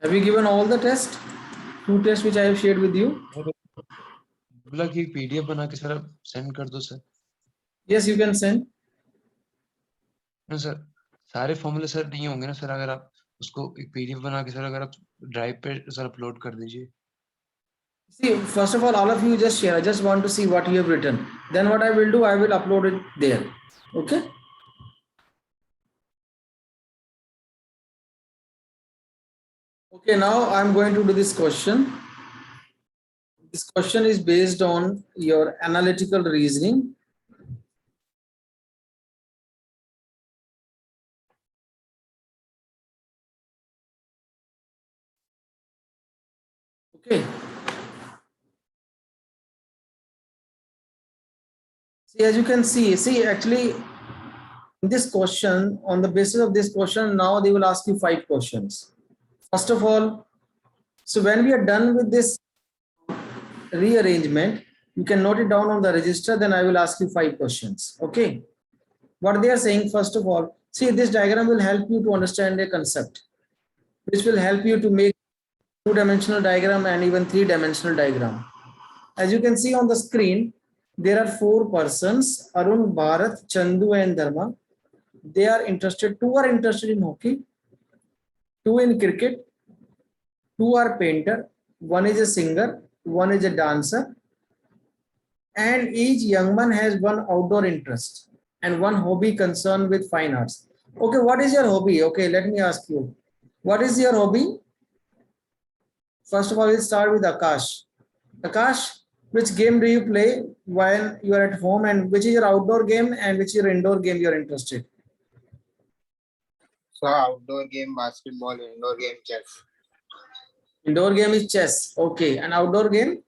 Have you given all the tests? 2 tests which I have shared with you? बोला कि PDF बना के sir send कर दो sir. Yes, you can send. No sir, सारे फॉर्मूले सर नहीं होंगे ना सर, अगर आप उसको एक पीडीएफ बना के सर अगर आप ड्राइव पे सर अपलोड कर दीजिए. See, first of all of you just share. I just want to see what you have written. Then what I will do, I will upload it there. Okay. Okay, now I'm going to do this question. This question is based on your analytical reasoning. Okay. See, as you can see actually in this question, on the basis of this question, now they will ask you 5 questions. First of all, so when we are done with this rearrangement, you can note it down on the register, then I will ask you 5 questions. Okay. What they are saying, first of all, see, this diagram will help you to understand a concept, which will help you to make 2-dimensional diagram and even 3-dimensional diagram. As you can see on the screen, there are 4 persons, Arun, Bharat, Chandu and Dharma. They are interested, 2 are interested in hockey, 2 in cricket, 2 are painter, 1 is a singer, 1 is a dancer, and each young man has 1 outdoor interest and 1 hobby concerned with fine arts. Okay, what is your hobby? Okay, let me ask you. What is your hobby? First of all, we'll start with Akash. Akash, which game do you play while you are at home, and which is your outdoor game and which is your indoor game you are interested? So outdoor game basketball, indoor game chess. Indoor game is chess. Okay, and outdoor game?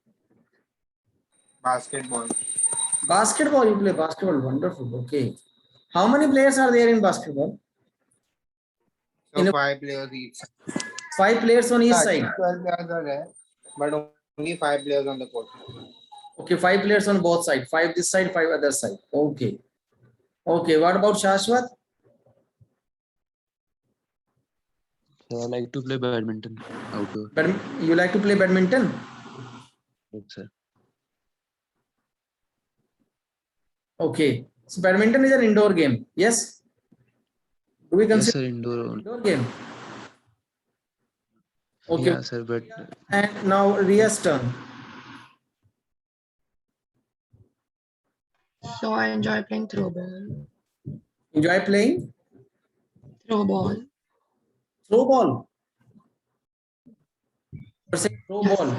Basketball. Basketball, you play basketball. Wonderful. Okay. How many players are there in basketball? So 5 players each. 5 players on each Yeah, side. 12 players are there, but only 5 players on the court. Okay, 5 players on both sides. 5 this side, 5 other side. Okay. Okay, what about Shashwat? So I like to play badminton outdoor. You like to play badminton? Yes, sir. Okay. So badminton is an indoor game. Yes? Do we Yes, consider sir, indoor. indoor game? Okay. Yeah, sir, but And now Ria's turn. So I enjoy playing throw ball. Enjoy playing? Throw ball. Throw ball. You're saying throw ball.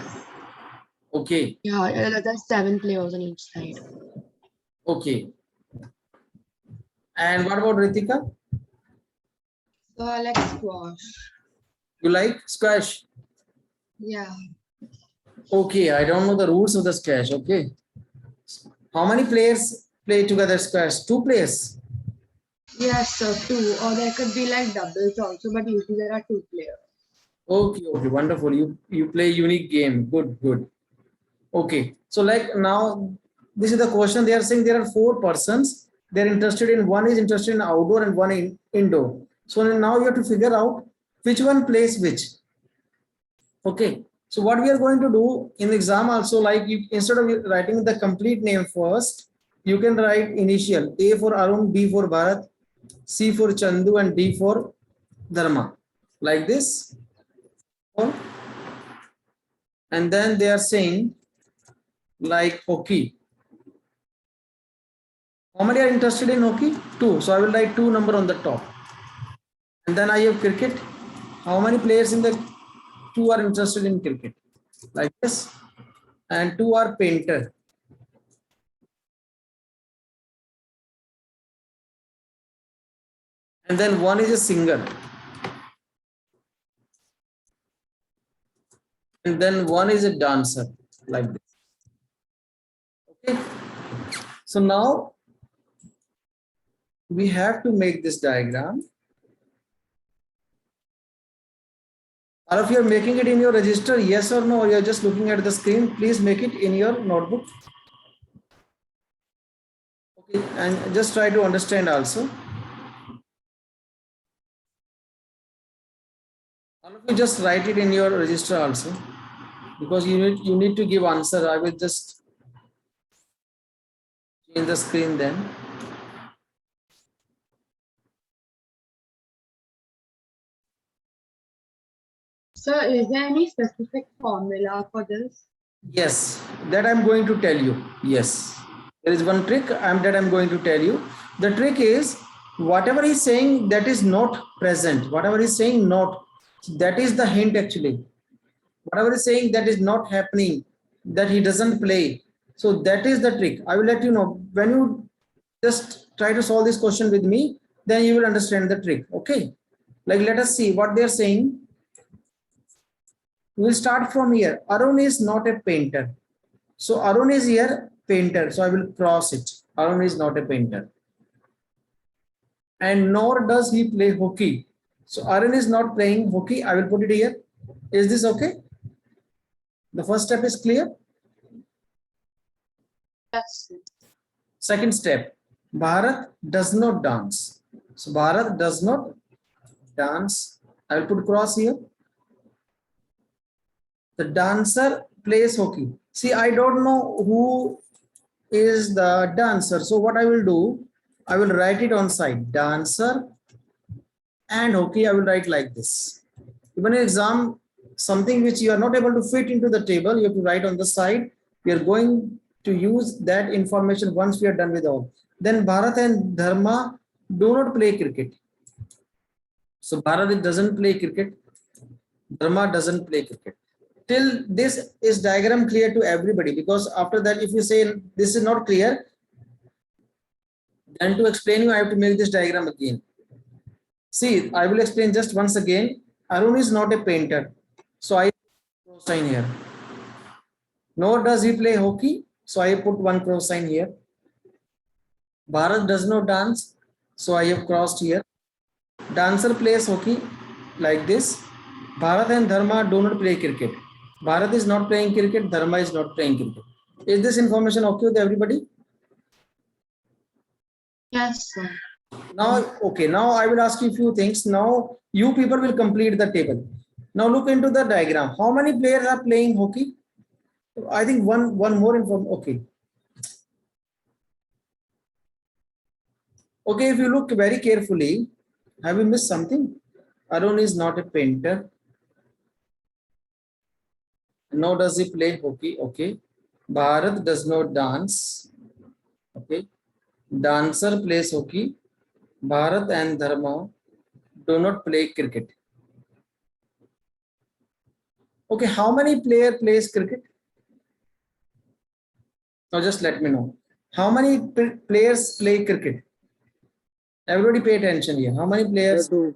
Okay. Yeah, there's 7 players on each side. Okay. And what about Ritika? So I like squash. You like squash? Yeah. Okay, I don't know the rules of the squash. Okay. How many players play together squash? 2 players. Yes, so 2. Or there could be like doubles also, but usually there are 2 players. Okay, okay, wonderful. You play unique game. Good, good. Okay. So like now, this is the question. They are saying there are 4 persons. They're interested in, one is interested in outdoor and one in indoor. So now you have to figure out which one plays which. Okay. So what we are going to do in the exam also, like you, instead of writing the complete name first, you can write initial A for Arun, B for Bharat, C for Chandu, and D for Dharma. Like this. And then they are saying like hockey. How many are interested in hockey? 2. So I will write 2 number on the top. And then I have cricket. How many players in the 2 are interested in cricket? Like this. And 2 are painter. And then 1 is a singer. And then 1 is a dancer. Like this. Okay. So now we have to make this diagram. Or if you are making it in your register, yes or no, or you are just looking at the screen, please make it in your notebook. Okay, and just try to understand also. All of you just write it in your register also, because you need to give answer. I will just change the screen then. Sir, is there any specific formula for this? Yes, that I'm going to tell you. Yes, there is one trick that I'm going to tell you. The trick is whatever he's saying that is not present. Whatever he's saying not, that is the hint actually. Whatever he's saying that is not happening, that he doesn't play. So that is the trick. I will let you know when you just try to solve this question with me, then you will understand the trick. Okay. Like let us see what they're saying. We'll start from here. Arun is not a painter. So Arun is here, painter. So I will cross it. Arun is not a painter. And nor does he play hockey. So Arun is not playing hockey. I will put it here. Is this okay? The first step is clear. Yes. Second step, Bharat does not dance. So Bharat does not dance. I will put cross here. The dancer plays hockey. See, I don't know who is the dancer. So what I will do, I will write it on side. Dancer and hockey, I will write like this. Even in exam, something which you are not able to fit into the table, you have to write on the side. We are going to use that information once we are done with all. Then Bharat and Dharma do not play cricket. So Bharat doesn't play cricket. Dharma doesn't play cricket. Till this is diagram clear to everybody, because after that, if you say this is not clear, then to explain you, I have to make this diagram again. See, I will explain just once again. Arun is not a painter. So I put cross sign here. Nor does he play hockey. So I put one cross sign here. Bharat does not dance. So I have crossed here. Dancer plays hockey like this. Bharat and Dharma do not play cricket. Bharat is not playing cricket. Dharma is not playing cricket. Is this information okay with everybody? Yes, sir. Now, okay, now I will ask you a few things. Now you people will complete the table. Now look into the diagram. How many players are playing hockey? I think one more information. Okay. Okay, if you look very carefully, have you missed something? Arun is not a painter. Nor does he play hockey. Okay. Bharat does not dance. Okay. Dancer plays hockey. Bharat and Dharma do not play cricket. Okay, how many player plays cricket? Now just let me know. How many players play cricket? Everybody pay attention here. How many players? Two.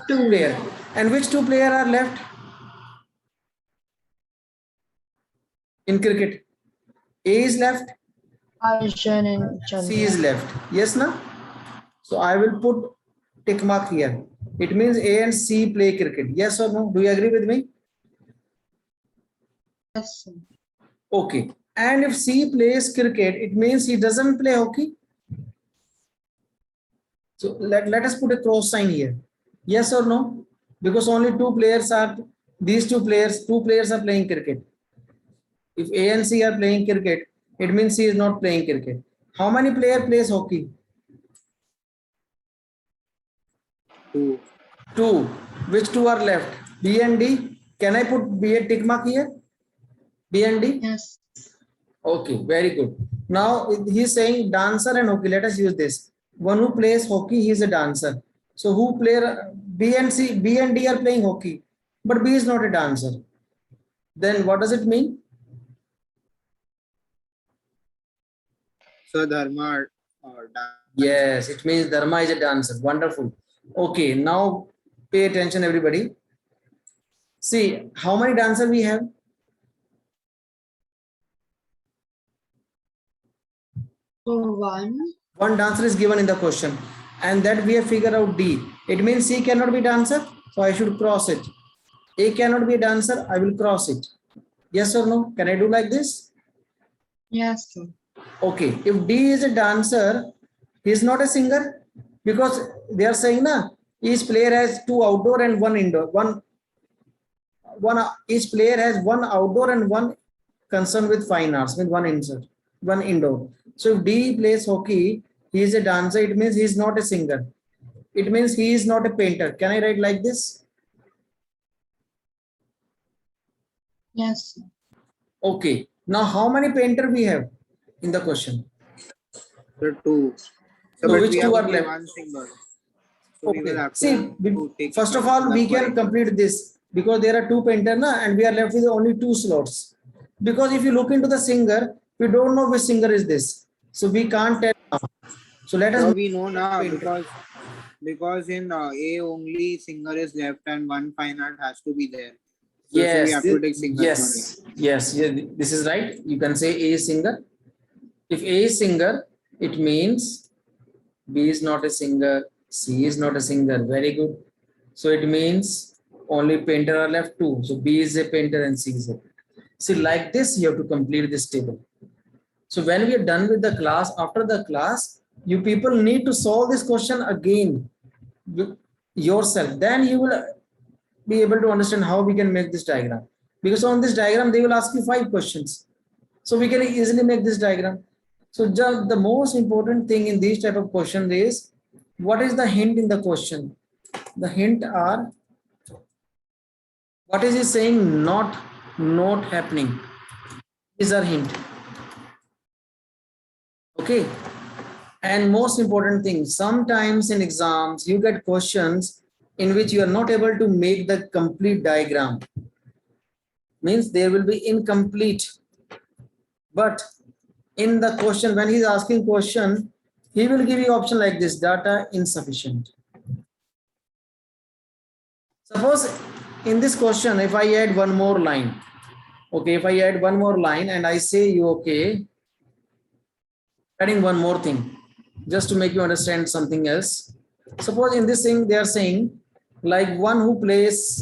Two players. And which two players are left in cricket? A is left. Arjun and Chandra. C is left. Yes, na? So I will put tick mark here. It means A and C play cricket. Yes or no? Do you agree with me? Yes, sir. Okay. And if C plays cricket, it means he doesn't play hockey. So let us put a cross sign here. Yes or no? Because only two players are two players are playing cricket. If A and C are playing cricket, it means C is not playing cricket. How many players plays hockey? Two. Two. Which two are left? B and D. Can I put B a tick mark here? B and D? Yes. Okay, very good. Now he's saying dancer and hockey. Let us use this. One who plays hockey, he is a dancer. So who play B and C, B and D are playing hockey, but B is not a dancer. Then what does it mean? So Dharma or Yes, it means Dharma is a dancer. Wonderful. Okay, now pay attention, everybody. See, how many dancers we have? So one. One dancer is given in the question, and that we have figured out D. It means C cannot be dancer, so I should cross it. A cannot be a dancer, I will cross it. Yes or no? Can I do like this? Yes, sir. Okay, if D is a dancer, he is not a singer, because they are saying na each player has two outdoor and one indoor, one each player has one outdoor and one concerned with fine arts, with one indoor. So if D plays hockey, he is a dancer, it means he is not a singer. It means he is not a painter. Can I write like this? Yes. Okay. Now how many painter we have in the question? So 2. So No, but which we two have are only left? one singer. So we will Okay. have See, to take first of the all, we can correct complete this because there are 2 painter na, and we are left with only 2 slots. Because if you look into the singer, we don't know which singer is this. So we can't tell now. So let us So we know now painter. because in A only singer is left and one fine art has to be there. So we Yes, have to take singer for it. yes, this is right. You can say A is singer. If A is singer, it means B is not a singer, C is not a singer. Very good. So it means only painter are left 2. So B is a painter and C is a painter. See, like this, you have to complete this table. So when we are done with the class, after the class, you people need to solve this question again yourself. Then you will be able to understand how we can make this diagram. Because on this diagram, they will ask you 5 questions. So we can easily make this diagram. So just the most important thing in these type of questions is, what is the hint in the question? The hint are, what is he saying? Not happening. These are hint. Okay. And most important thing, sometimes in exams, you get questions in which you are not able to make the complete diagram. Means there will be incomplete. But in the question, when he's asking question, he will give you option like this, data insufficient. Suppose in this question, if I add one more line, okay, if I add one more line and I say you, okay, adding one more thing, just to make you understand something else. Suppose in this thing, they are saying like one who plays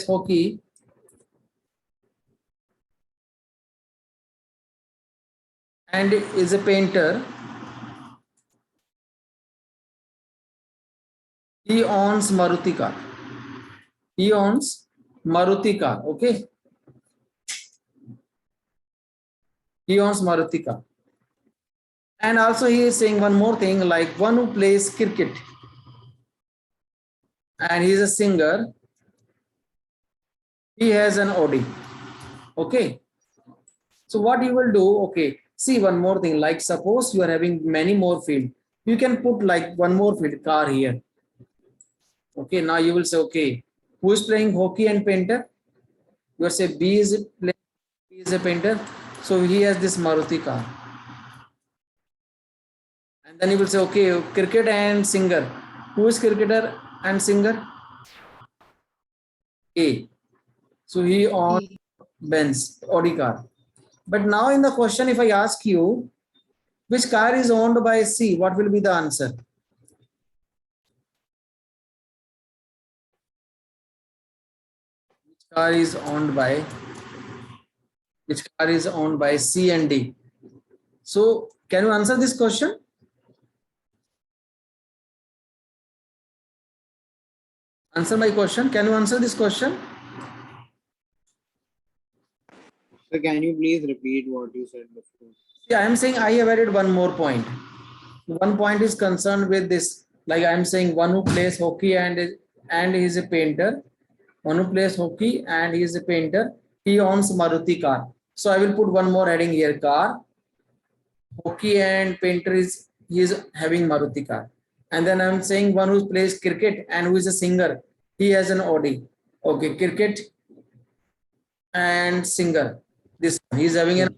hockey and is a painter. He owns Maruti car. He owns Maruti car. Okay. He owns Maruti car. And also he is saying one more thing, like one who plays cricket and he is a singer. He has an Audi. Okay. So what you will do, okay, see one more thing, like suppose you are having many more field. You can put like one more field, car here. Okay, now you will say, okay, who is playing hockey and painter? You will say B is a painter. So he has this Maruti car. And then you will say, okay, cricket and singer. Who is cricketer and singer? A. So he owns Benz, Audi car. But now in the question, if I ask you, which car is owned by C, what will be the answer? Which car is owned by C and D? So can you answer this question? Answer my question. Can you answer this question? So can you please repeat what you said before? Yeah, I am saying I have added one more point. One point is concerned with this. Like I am saying, one who plays hockey and he is a painter. One who plays hockey and he is a painter. He owns Maruti car. So I will put one more heading here: car, hockey and painter he is having Maruti car. And then I'm saying one who plays cricket and who is a singer. He has an Audi. Okay, cricket and singer. This he is having an.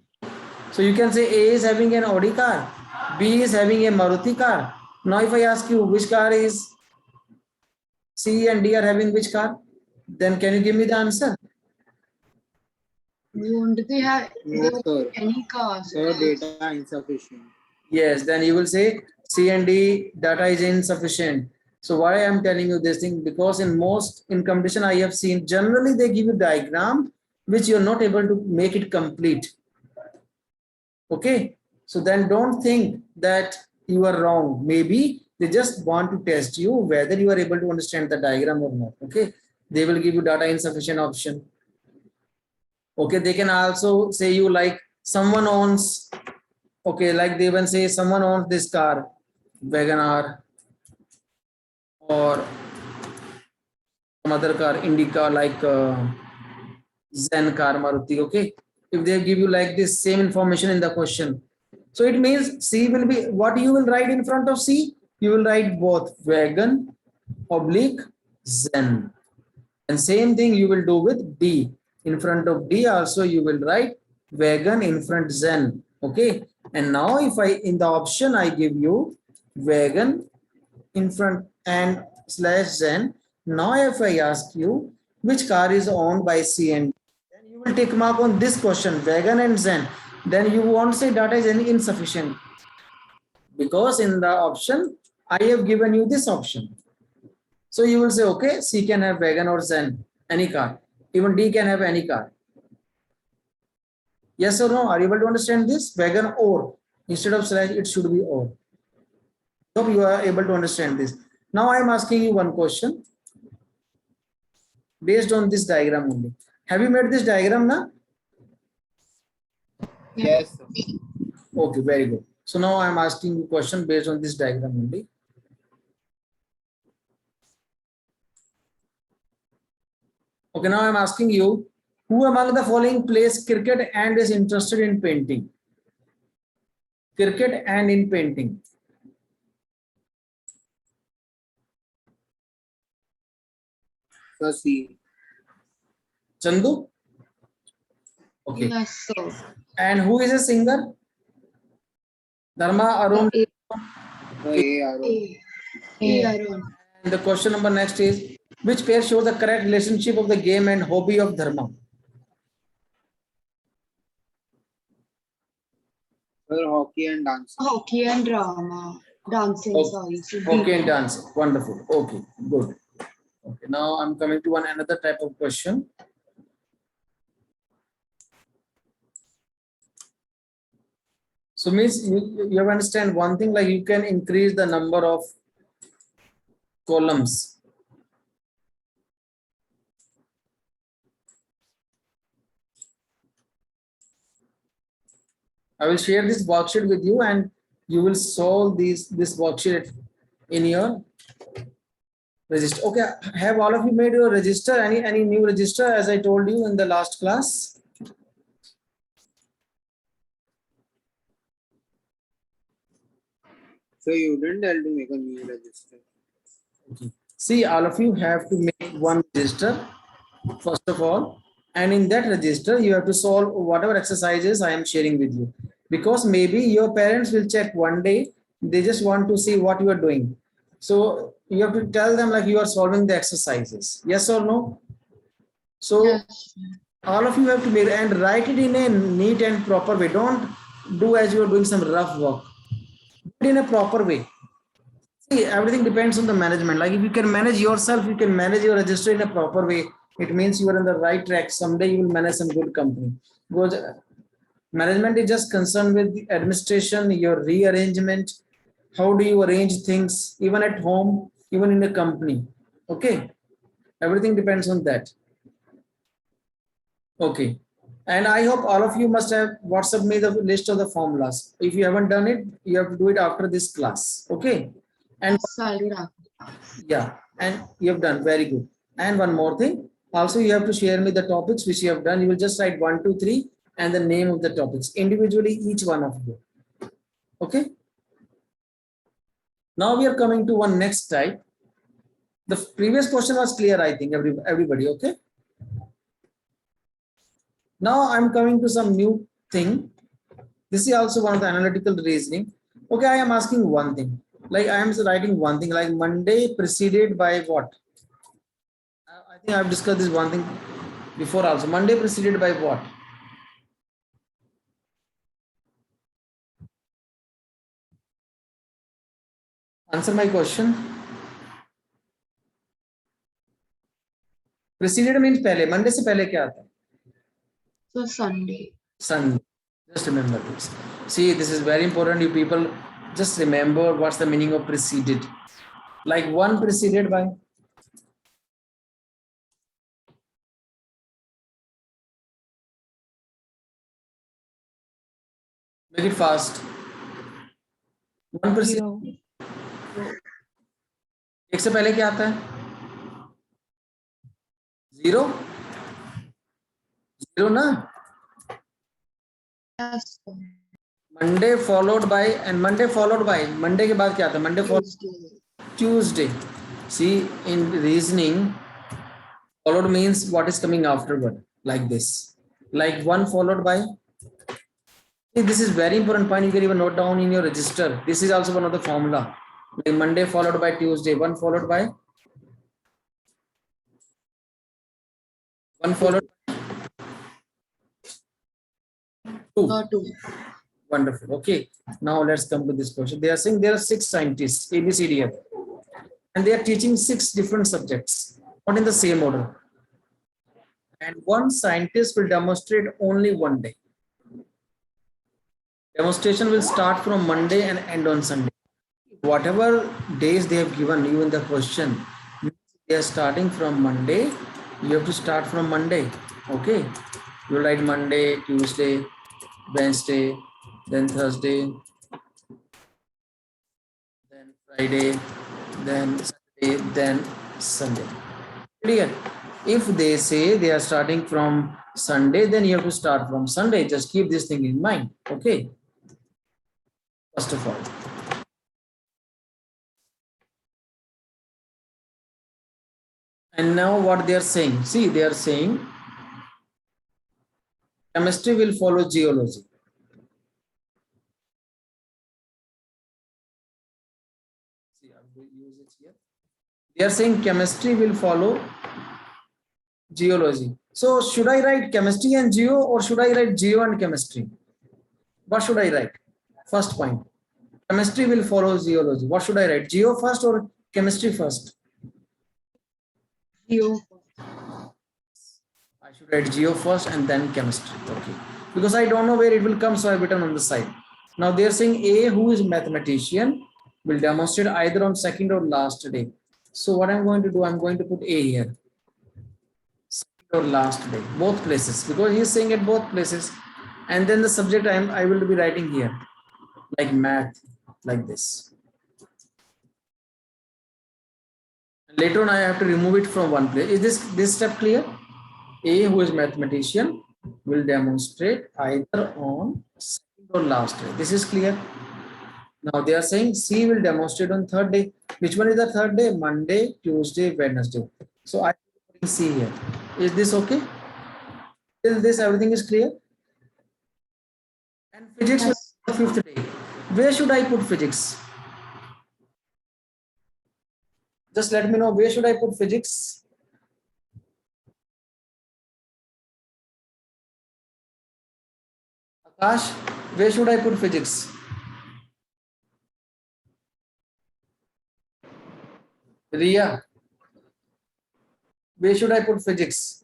So you can say A is having an Audi car, B is having a Maruti car. Now if I ask you which car is C and D are having which car, then can you give me the answer? Won't they have No, sir. any cars? Sir, data insufficient. Yes, then you will say C and D data is insufficient. So why I am telling you this thing, because in competition I have seen generally they give you diagram which you are not able to make it complete. Okay, so then don't think that you are wrong. Maybe They just want to test you whether you are able to understand the diagram or not. Okay. They will give you data insufficient option. Okay. They can also say you like someone owns, okay, like they will say someone owns this car, WagonR, or some other car, Indica, like Zen car, Maruti. Okay. If they give you like this same information in the question. So it means C will be, what you will write in front of C? You will write both wagon, oblique, Zen. And same thing you will do with D. In front of D also you will write wagon, in front Zen. Okay. And now if I, in the option I give you wagon, in front and slash Zen. Now if I ask you which car is owned by C and D, then you will take mark on this question, wagon and Zen. Then you won't say data is insufficient, because in the option I have given you this option. So you will say, okay, C can have wagon or Zen, any car. Even D can have any car. Yes or no? Are you able to understand this? Wagon or, instead of slash it should be or. Hope you are able to understand this. Now I am asking you one question based on this diagram only. Have you made this diagram now? Yes. Okay, very good. So now I am asking you a question based on this diagram only. Okay, now I am asking you, who among the following plays cricket and is interested in painting? Cricket and in painting. So C. Chandu? Okay. Yes, sir. And who is a singer? Dharma, Arun. So A, Arun. Arun. And the question number next is, which pair shows the correct relationship of the game and hobby of Dharma? Sir, hockey and dancing. Hockey and drama. Dancing, Okay. sorry. So Okay, and dancing. Wonderful. Okay, good. Okay, now I'm coming to another type of question. So means you have to understand one thing, like you can increase the number of columns. I will share this worksheet with you and you will solve this worksheet in your register. Okay, have all of you made your register? Any new register as I told you in the last class? So you didn't tell to make a new register. Okay. See, all of you have to make one register first of all, and in that register you have to solve whatever exercises I am sharing with you, because maybe your parents will check one day, they just want to see what you are doing. So you have to tell them like you are solving the exercises, yes or no? So yes. all of you have to make and write it in a neat and proper way. Don't do as you are doing some rough work. Do it in a proper way. See, everything depends on the management. Like if you can manage yourself, you can manage your register in a proper way. It means you are on the right track. Someday you will manage some good company. Because management is just concerned with the administration, your rearrangement. How do you arrange things, even at home, even in a company? Okay. Everything depends on that. Okay. And I hope all of you must have WhatsApp me the list of the formulas. If you haven't done it, you have to do it after this class. Okay. And So I'll do that. yeah, and you have done very good. And one more thing, also you have to share me the topics which you have done. You will just write 1, 2, 3 and the name of the topics individually, each one of you. Okay. Now we are coming to one next type. The previous question was clear, I think, everybody. Okay. Now I'm coming to some new thing. This is also one of the analytical reasoning. Okay, I am asking one thing. Like I am writing one thing, like Monday preceded by what? I think I've discussed this one thing before also. Monday preceded by what? Answer my question. Preceded means पहले. Monday से पहले क्या आता है? So Sunday. Sunday. Just remember this. See, this is very important. You people Just remember what's the meaning of preceded. Like one preceded by. Make it fast. One preceded. 0. एक से पहले क्या आता है? जीरो. जीरो ना. Yes, sir. Monday followed by and Monday followed by. Monday के बाद क्या आता है? Monday followed Tuesday. Tuesday. See, in reasoning, followed means what is coming afterward, like this. Like one followed by. See, this is very important point. You can even note down in your register. This is also one of the formula. Like Monday followed by Tuesday. One followed by. One followed by two. 2. Wonderful. Okay. Now let's come to this question. They are saying there are 6 scientists, A, B, C, D, F, and they are teaching 6 different subjects, not in the same order. And one scientist will demonstrate only one day. Demonstration will start from Monday and end on Sunday. Whatever days they have given you in the question, they are starting from Monday. You have to start from Monday. Okay. You write Monday, Tuesday, Wednesday, then Thursday, then Friday, then Saturday, then Sunday. Clear? If they say they are starting from Sunday, then you have to start from Sunday. Just keep this thing in mind. Okay. First of all. And now what they are saying? See, they are saying chemistry will follow geology. See, I will use it here. They are saying chemistry will follow geology. So should I write chemistry and geo, or should I write geo and chemistry? What should I write? First point. Chemistry will follow geology. What should I write? Geo first or chemistry first? 0. I should write geo first and then chemistry. Okay. Because I don't know where it will come, so I've written on the side. Now they're saying A, who is mathematician, will demonstrate either on second or last day. So what I'm going to do, I'm going to put A here. Second or last day, both places, because he's saying at both places. And then the subject I will be writing here, like math, like this. Later on, I have to remove it from one place. Is this step clear? A, who is mathematician, will demonstrate either on second or last day. This is clear. Now they are saying C will demonstrate on third day. Which one is the third day? Monday, Tuesday, Wednesday. So I will C here. Is this okay? Till this, everything is clear. And physics will be the fifth day. Where should I put physics? Just let me know, where should I put physics? Akash, where should I put physics? Riya, where should I put physics?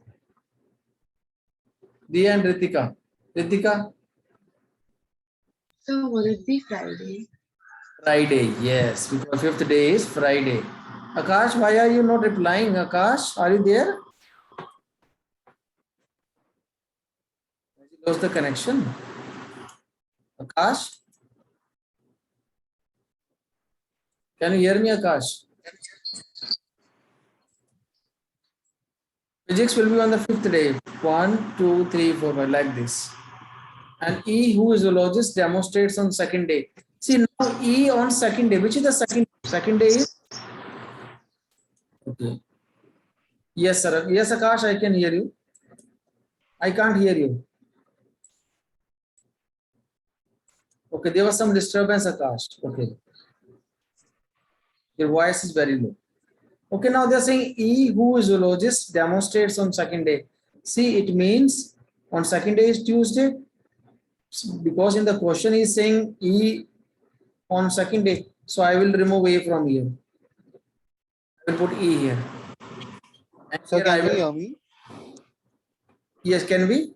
Riya and Ritika. Ritika? So will it be Friday? Friday, yes, because fifth day is Friday. Akash, why are you not replying? Akash, are you there? Has he lost the connection? Akash? Can you hear me, Akash? Physics will be on the fifth day. 1, 2, 3, 4, 5, like this. And E, who is zoologist, demonstrates on second day. See, now E on second day. Which is the second? Second day is? Okay. Yes, sir. Yes, Akash, I can hear you. I can't hear you. Okay, there was some disturbance, Akash. Okay. Your voice is very low. Okay, now they're saying E, who is zoologist, demonstrates on second day. See, it means on second day is Tuesday. Because in the question is saying E on second day. So I will remove A from here. I will put E here. And So here I can you will, hear me? yes, can we?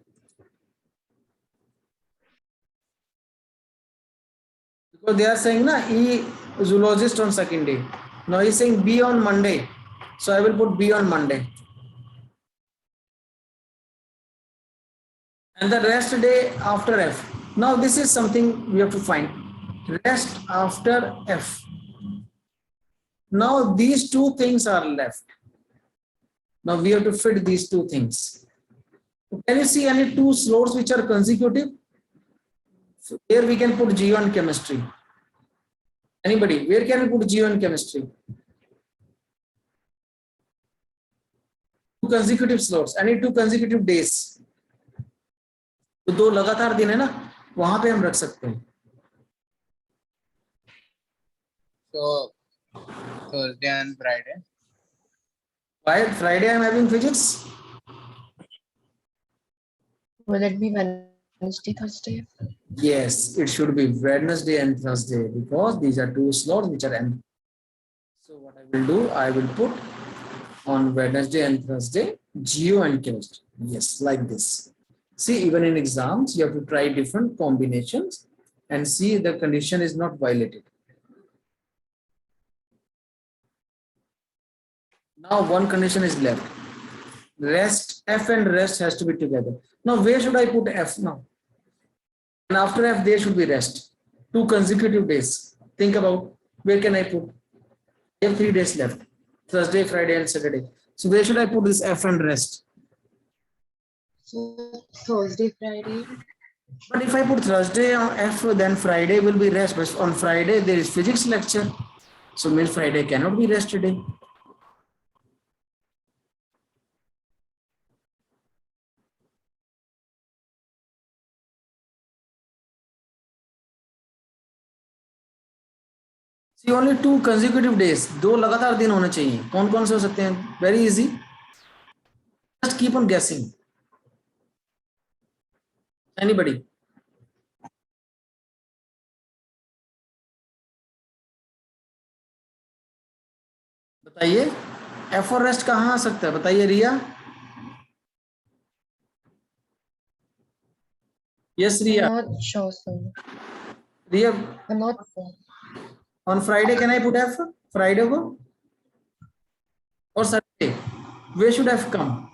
Because they are saying na E zoologist on second day. Now he's saying B on Monday. So I will put B on Monday. And the rest day after F. Now this is something we have to find. Rest after F. Now these two things are left. Now we have to fit these two things. Can you see any two slots which are consecutive? So here we can put Geo and chemistry. Anybody? Where can we put Geo and chemistry? Two consecutive slots. Any two consecutive days. तो दो लगातार दिन है ना, वहां पे हम रख सकते हैं. So Thursday and Friday. Why Friday I am having physics? Will it be Wednesday, Thursday? Yes, it should be Wednesday and Thursday because these are two slots which are empty. So what I will do, I will put on Wednesday and Thursday, Geo and chemistry. Yes, like this. See, even in exams, you have to try different combinations and see the condition is not violated. Now one condition is left. Rest, F and rest has to be together. Now where should I put F now? And after F, there should be rest. Two consecutive days. Think about where can I put? I have 3 days left. Thursday, Friday, and Saturday. So where should I put this F and rest? So Thursday, Friday. But if I put Thursday on F, then Friday will be rest. But on Friday, there is physics lecture. So means Friday cannot be rest today. See, only two consecutive days. दो लगातार दिन होने चाहिए. कौन कौन से हो सकते हैं? Very easy. Just keep on guessing. Anybody? बताइए. F और rest कहाँ आ सकता है? बताइए रिया. Yes, Riya. I'm not sure, sir. Riya, I'm not sure. on Friday can I put F? Friday go? Or Saturday? Where should F come?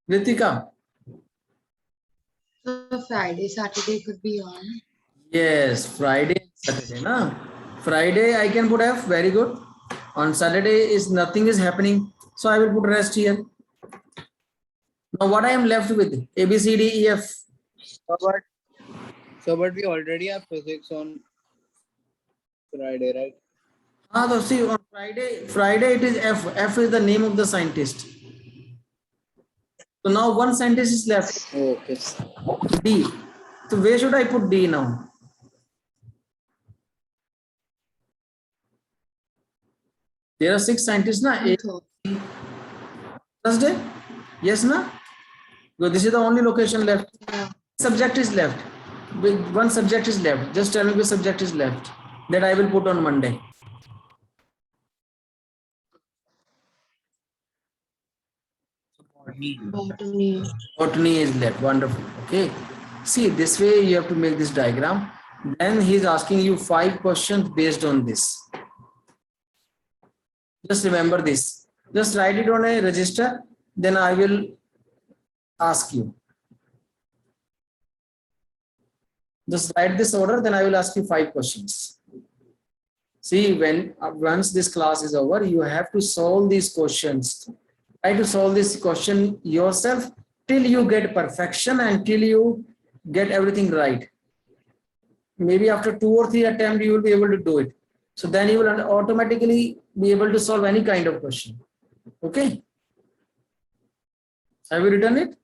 Ritika. So Friday, Saturday could be on. Yes, Friday, Saturday. Na? Friday I can put F. Very good. On Saturday is nothing is happening. So I will put rest here. Now what I am left with? A, B, C, D, E, F. But we already have physics on Friday, right? So see on Friday it is F. F is the name of the scientist. So now one scientist is left. Okay. D. So where should I put D now? There are 6 scientists na. On Thursday? Yes na? Because this is the only location left. Yeah. Subject is left. One subject is left. Just tell me which subject is left. That I will put on Monday. Botany. Botany is left. Wonderful. Okay. See, this way you have to make this diagram. Then he is asking you 5 questions based on this. Just remember this. Just write it on a register. Then I will ask you. Just write this order. Then I will ask you 5 questions. See, once this class is over, you have to solve these questions. Try to solve this question yourself till you get perfection and till you get everything right. Maybe after 2 or 3 attempts, you will be able to do it. So then you will automatically be able to solve any kind of question. Okay. Have you written it?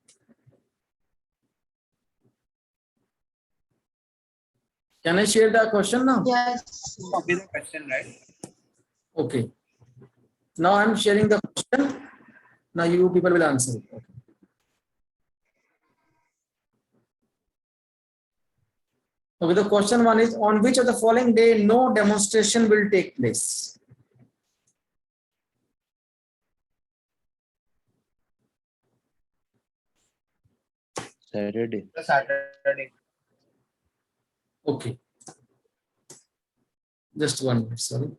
Can I share the question now? Yes. Copy the question, right? Okay. Now I'm sharing the question. Now you people will answer it. Okay. Okay, the question 1 is, on which of the following day no demonstration will take place? Saturday. Saturday. Okay. Just 1 minute, sorry.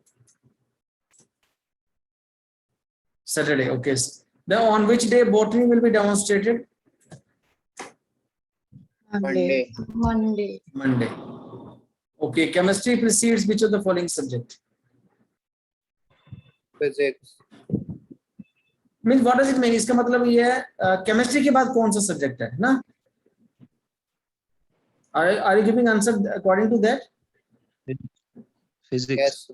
Saturday, okay. Now on which day botany will be demonstrated? Monday. Monday. Monday. Okay, chemistry precedes which of the following subject? Physics. Means what does it mean? इसका मतलब ये है chemistry के बाद कौन सा subject है ना? Are you giving answer according to that? Physics. Yes.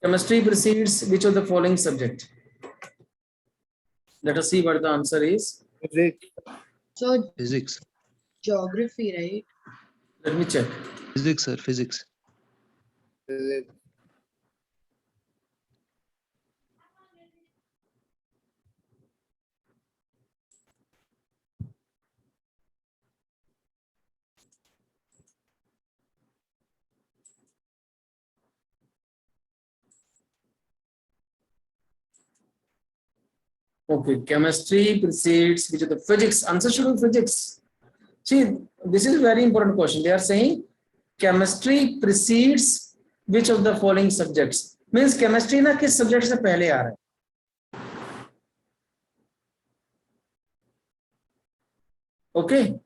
Chemistry precedes which of the following subject? Let us see what the answer is. Physics. So Physics. geography, right? Let me check. Physics, sir. Physics. Physics. Okay, chemistry precedes which of the physics. Answer should be physics. See, this is very important question. They are saying chemistry precedes which of the following subjects. Means chemistry ना किस subject से पहले आ रहा है. Okay,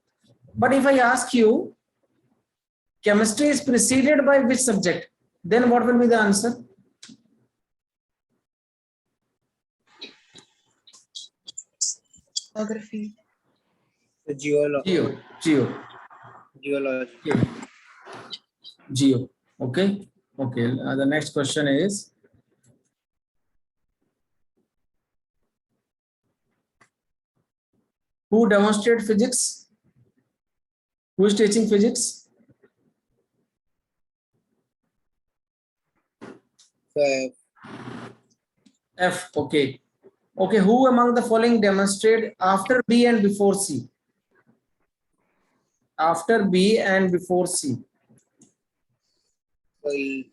but if I ask you, chemistry is preceded by which subject? Then what will be the answer? Geography. The geology. Geo. Geo. Okay. Okay. The next question is, who demonstrate physics? Who is teaching physics? So, F. Okay. Okay. Who among the following demonstrate after B and before C? After B and before C. E.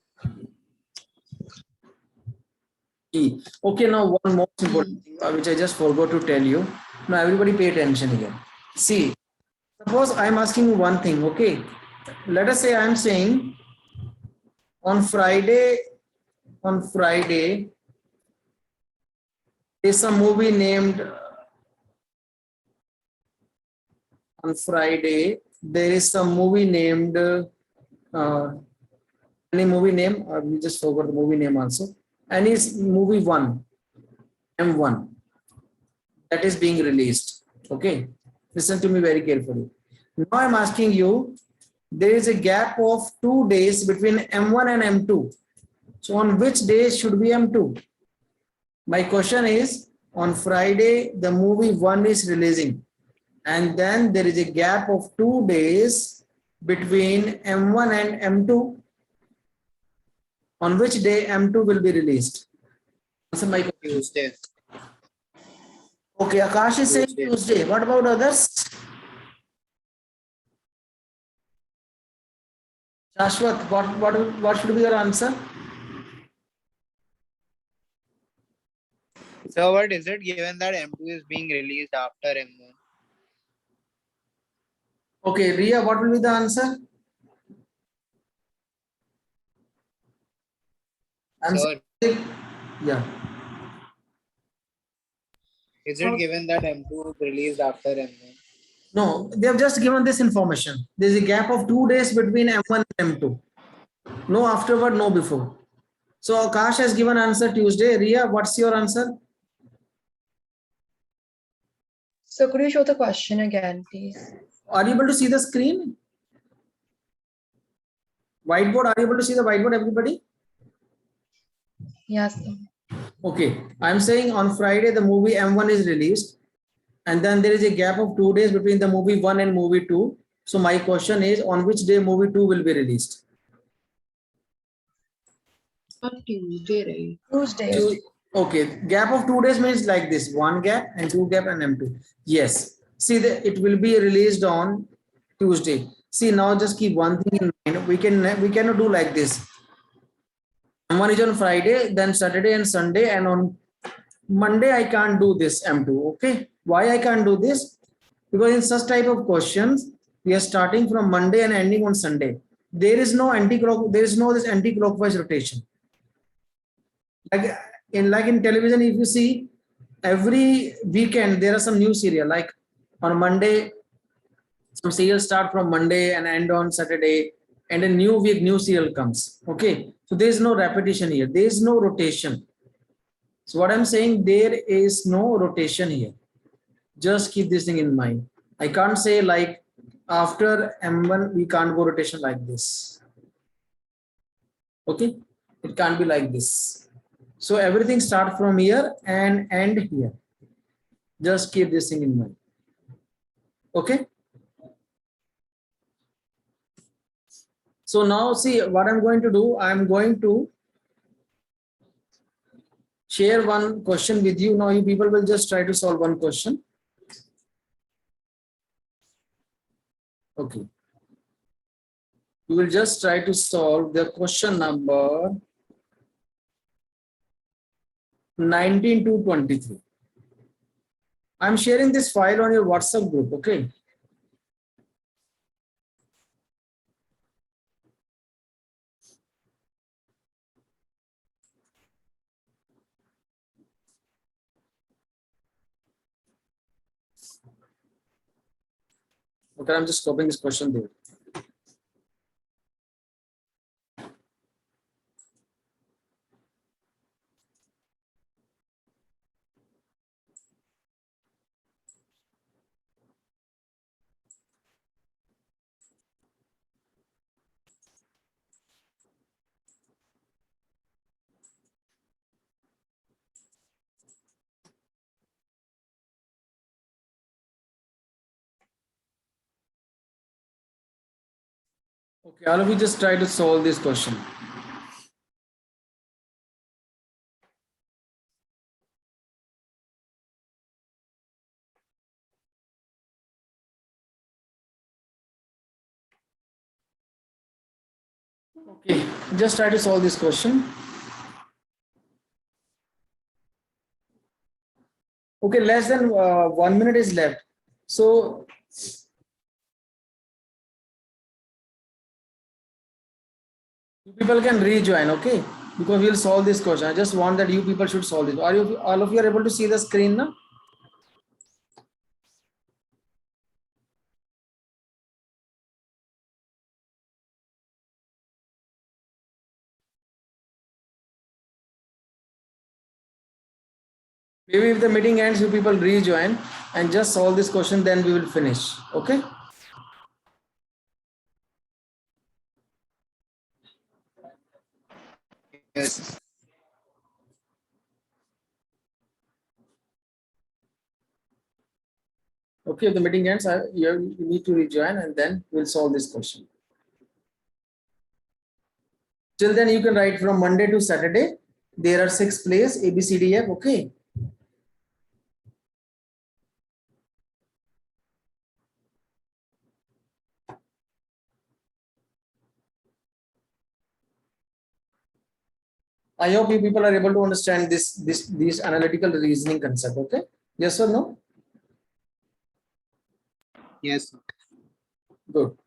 E. Okay. Now one more important thing which I just forgot to tell you. Now everybody pay attention again. See, suppose I am asking you one thing. Okay. Let us say I am saying on Friday there's a movie named on Friday there is some movie named any movie name, we just forgot the movie name also, and it's movie 1 M1 that is being released. Okay, listen to me very carefully. Now I'm asking you, there is a gap of 2 days between M1 and M2. So on which day should be M2? My question is, on Friday the movie 1 is releasing, and then there is a gap of 2 days between M1 and M2. On which day M2 will be released? Answer my question. Tuesday. Okay, Akash is saying Tuesday. What about others? Shashwat, what should be your answer? So what is it given that M2 is being released after M1? Okay, Ria, what will be the answer? So Yeah. is it given that M2 is released after M1? No, they have just given this information. There is a gap of 2 days between M1 and M2. No afterward, no before. So Akash has given answer Tuesday. Ria, what's your answer? So could you show the question again, please? Are you able to see the screen? Whiteboard, are you able to see the whiteboard, everybody? Yes, sir. Okay, I'm saying on Friday the movie M1 is released, and then there is a gap of 2 days between the movie 1 and movie 2. So my question is, on which day movie 2 will be released? On Tuesday, right? Tuesday. Okay, gap of 2 days means like this: 1 gap and 2 gap and M2. Yes, see that it will be released on Tuesday. See, now just keep one thing in mind. We cannot do like this. M1 is on Friday, then Saturday and Sunday, and on Monday I can't do this M2. Okay, why I can't do this? Because in such type of questions we are starting from Monday and ending on Sunday. there is no this anti-clockwise rotation. Like in television, if you see every weekend there are some new serial. Like on Monday, some serials start from Monday and end on Saturday, and a new week, new serial comes. Okay, so there is no repetition here. There is no rotation. So what I'm saying, there is no rotation here. Just keep this thing in mind. I can't say like after M1 we can't go rotation like this. Okay, it can't be like this. So everything start from here and end here. Just keep this thing in mind. Okay. So now see what I'm going to do. I'm going to share one question with you. Now you people will just try to solve one question. Okay. We will just try to solve the question number 19 to 23. I'm sharing this file on your WhatsApp group. Okay. Okay, I'm just copying this question there. Okay, all of you just try to solve this question. Okay, just try to solve this question. Okay, less than 1 minute is left. So you people can rejoin, okay? Because we'll solve this question. I just want that you people should solve it. Are you all of you are able to see the screen now? Maybe if the meeting ends, you people rejoin and just solve this question, then we will finish. Okay. Yes. Okay, if the meeting ends, you need to rejoin and then we'll solve this question. Till then, you can write from Monday to Saturday. There are 6 plays, A, B, C, D, F. Okay. I hope you people are able to understand this analytical reasoning concept. Okay. Yes or no? Yes. Good.